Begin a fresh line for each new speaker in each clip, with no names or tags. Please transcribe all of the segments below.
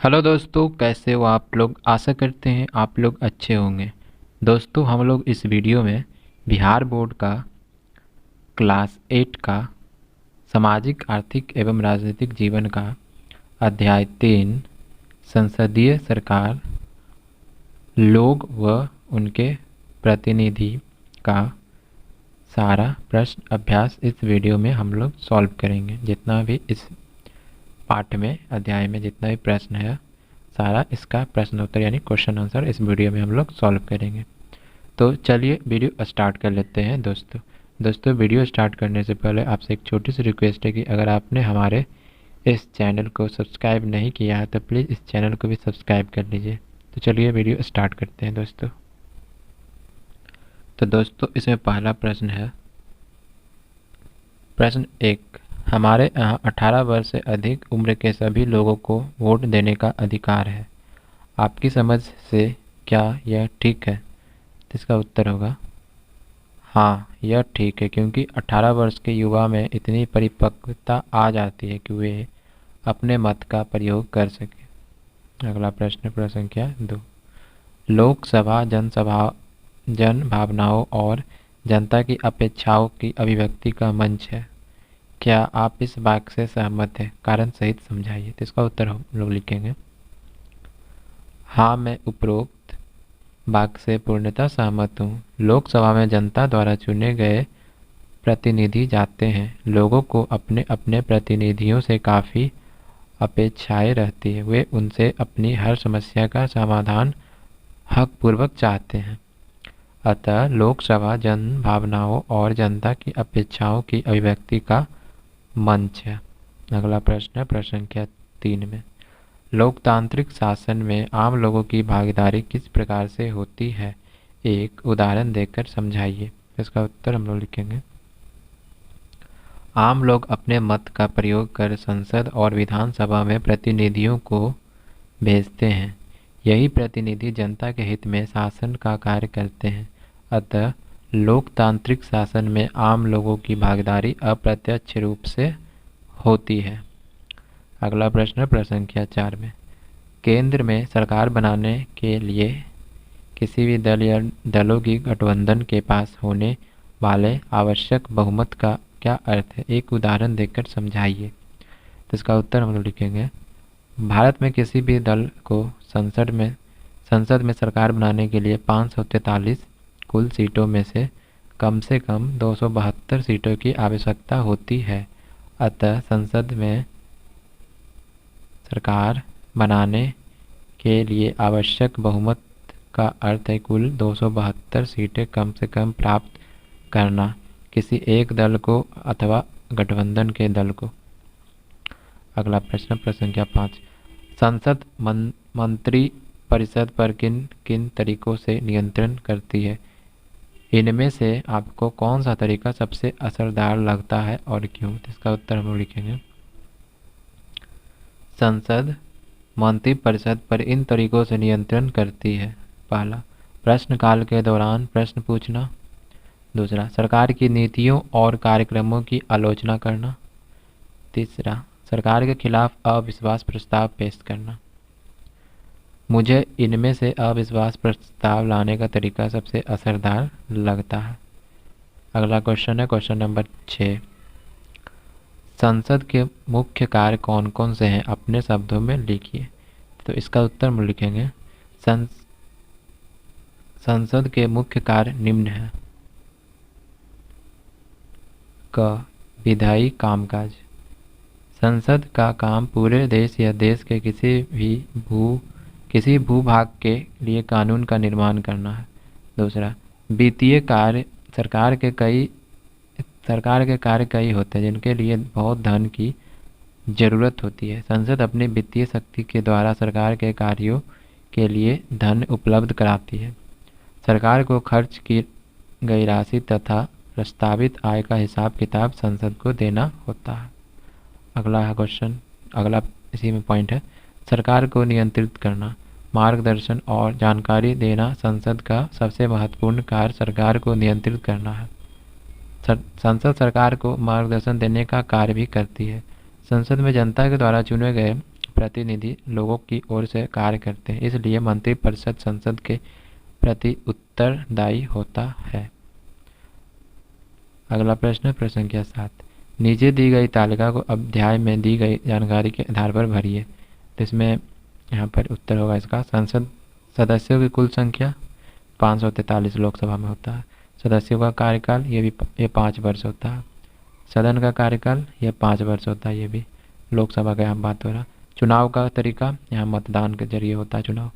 Hello दोस्तों, कैसे हो आप लोग। आशा करते हैं आप लोग अच्छे होंगे। दोस्तों, हम लोग इस वीडियो में बिहार बोर्ड का क्लास 8 का सामाजिक आर्थिक एवं राजनीतिक जीवन का अध्याय 3 संसदीय सरकार, लोग व उनके प्रतिनिधि का सारा प्रश्न अभ्यास इस वीडियो में हम लोग सॉल्व करेंगे। जितना भी इस पाठ में अध्याय में जितना भी प्रश्न है, सारा इसका प्रश्न उत्तर यानी क्वेश्चन आंसर इस वीडियो में हम लोग सॉल्व करेंगे। तो चलिए वीडियो स्टार्ट कर लेते हैं। दोस्तों वीडियो स्टार्ट करने से पहले आपसे एक छोटी सी रिक्वेस्ट है कि अगर आपने हमारे इस चैनल को सब्सक्राइब नहीं किया है तो प्लीज़ इस चैनल को भी सब्सक्राइब कर लीजिए। तो चलिए वीडियो स्टार्ट करते हैं दोस्तों। तो दोस्तों, इसमें पहला प्रश्न है। प्रश्न 1, हमारे यहाँ 18 वर्ष से अधिक उम्र के सभी लोगों को वोट देने का अधिकार है। आपकी समझ से क्या यह ठीक है? तो इसका उत्तर होगा हाँ, यह ठीक है, क्योंकि 18 वर्ष के युवा में इतनी परिपक्वता आ जाती है कि वे अपने मत का प्रयोग कर सकें। अगला प्रश्न, प्रश्न संख्या 2, लोकसभा जन भावनाओं और जनता की अपेक्षाओं की अभिव्यक्ति का मंच है। क्या आप इस वाक्य से सहमत हैं? कारण सहित समझाइए। तो इसका उत्तर हम लोग लिखेंगे हाँ, मैं उपरोक्त वाक्य से पूर्णतः सहमत हूँ। लोकसभा में जनता द्वारा चुने गए प्रतिनिधि जाते हैं। लोगों को अपने अपने प्रतिनिधियों से काफ़ी अपेक्षाएं रहती है। वे उनसे अपनी हर समस्या का समाधान हकपूर्वक चाहते हैं। अतः लोकसभा जन भावनाओं और जनता की अपेक्षाओं की अभिव्यक्ति का मंच है। अगला प्रश्न है प्रश्न संख्या 3 में, लोकतांत्रिक शासन में आम लोगों की भागीदारी किस प्रकार से होती है? एक उदाहरण देकर समझाइए। इसका उत्तर हम लोग लिखेंगे आम लोग अपने मत का प्रयोग कर संसद और विधानसभा में प्रतिनिधियों को भेजते हैं। यही प्रतिनिधि जनता के हित में शासन का कार्य करते हैं। अतः लोकतांत्रिक शासन में आम लोगों की भागीदारी अप्रत्यक्ष रूप से होती है। अगला प्रश्न प्रश्न संख्या 4 में, केंद्र में सरकार बनाने के लिए किसी भी दल या दलों की गठबंधन के पास होने वाले आवश्यक बहुमत का क्या अर्थ है? एक उदाहरण देकर समझाइए। तो इसका उत्तर हम लोग लिखेंगे भारत में किसी भी दल को संसद में सरकार बनाने के लिए 543 कुल सीटों में से कम 272 सीटों की आवश्यकता होती है। अतः संसद में सरकार बनाने के लिए आवश्यक बहुमत का अर्थ है कुल 272 सीटें कम से कम प्राप्त करना किसी एक दल को अथवा गठबंधन के दल को। अगला प्रश्न प्रश्न संख्या 5, संसद मंत्री परिषद पर किन किन तरीकों से नियंत्रण करती है? इनमें से आपको कौन सा तरीका सबसे असरदार लगता है और क्यों? इसका उत्तर हम लोग लिखेंगे संसद मंत्री परिषद पर इन तरीकों से नियंत्रण करती है। पहला, प्रश्नकाल के दौरान प्रश्न पूछना। दूसरा, सरकार की नीतियों और कार्यक्रमों की आलोचना करना। तीसरा, सरकार के खिलाफ अविश्वास प्रस्ताव पेश करना। मुझे इनमें से अविश्वास प्रस्ताव लाने का तरीका सबसे असरदार लगता है। अगला क्वेश्चन है क्वेश्चन नंबर 6, संसद के मुख्य कार्य कौन कौन से हैं? अपने शब्दों में लिखिए। तो इसका उत्तर हम लिखेंगे संसद के मुख्य कार्य निम्न है। क, विधायी कामकाज। संसद का काम पूरे देश या देश के किसी भूभाग के लिए कानून का निर्माण करना है। दूसरा, वित्तीय कार्य। सरकार के कार्य कई होते हैं जिनके लिए बहुत धन की जरूरत होती है। संसद अपनी वित्तीय शक्ति के द्वारा सरकार के कार्यों के लिए धन उपलब्ध कराती है। सरकार को खर्च की गई राशि तथा प्रस्तावित आय का हिसाब किताब संसद को देना होता है। अगला इसी में पॉइंट है, सरकार को नियंत्रित करना। मार्गदर्शन और जानकारी देना संसद का सबसे महत्वपूर्ण कार्य सरकार को नियंत्रित करना है। संसद सरकार को मार्गदर्शन देने का कार्य भी करती है। संसद में जनता के द्वारा चुने गए प्रतिनिधि लोगों की ओर से कार्य करते हैं, इसलिए मंत्रिपरिषद संसद के प्रति उत्तरदायी होता है। अगला प्रश्न, प्रश्न संख्या 7, नीचे दी गई तालिका को अध्याय में दी गई जानकारी के आधार पर भरिए। तो इसमें यहाँ पर उत्तर होगा इसका, संसद सदस्यों की कुल संख्या 543 लोकसभा में होता है। सदस्यों का कार्यकाल ये 5 वर्ष होता है। सदन का कार्यकाल ये 5 वर्ष होता है, ये भी लोकसभा का यहाँ बात हो रहा। चुनाव का तरीका यहाँ मतदान के जरिए होता है चुनाव।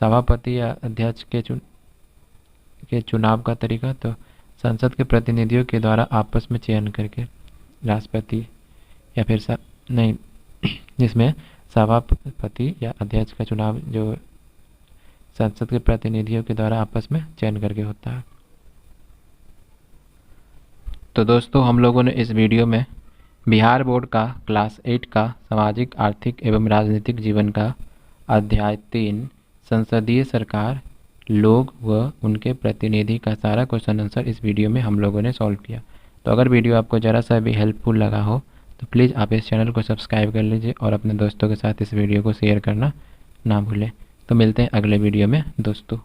सभापति या अध्यक्ष के चुनाव का तरीका तो संसद के प्रतिनिधियों के द्वारा आपस में चयन करके राष्ट्रपति या फिर नहीं, जिसमें सभापति या अध्यक्ष का चुनाव जो संसद के प्रतिनिधियों के द्वारा आपस में चयन करके होता है। तो दोस्तों, हम लोगों ने इस वीडियो में बिहार बोर्ड का क्लास 8 का सामाजिक, आर्थिक एवं राजनीतिक जीवन का अध्याय 3 संसदीय सरकार, लोग व उनके प्रतिनिधि का सारा क्वेश्चन आंसर इस वीडियो में हम लोगों ने सॉल्व किया। तो अगर वीडियो आपको ज़रा सा भी हेल्पफुल लगा हो तो प्लीज़ आप इस चैनल को सब्सक्राइब कर लीजिए और अपने दोस्तों के साथ इस वीडियो को शेयर करना ना भूलें। तो मिलते हैं अगले वीडियो में दोस्तों।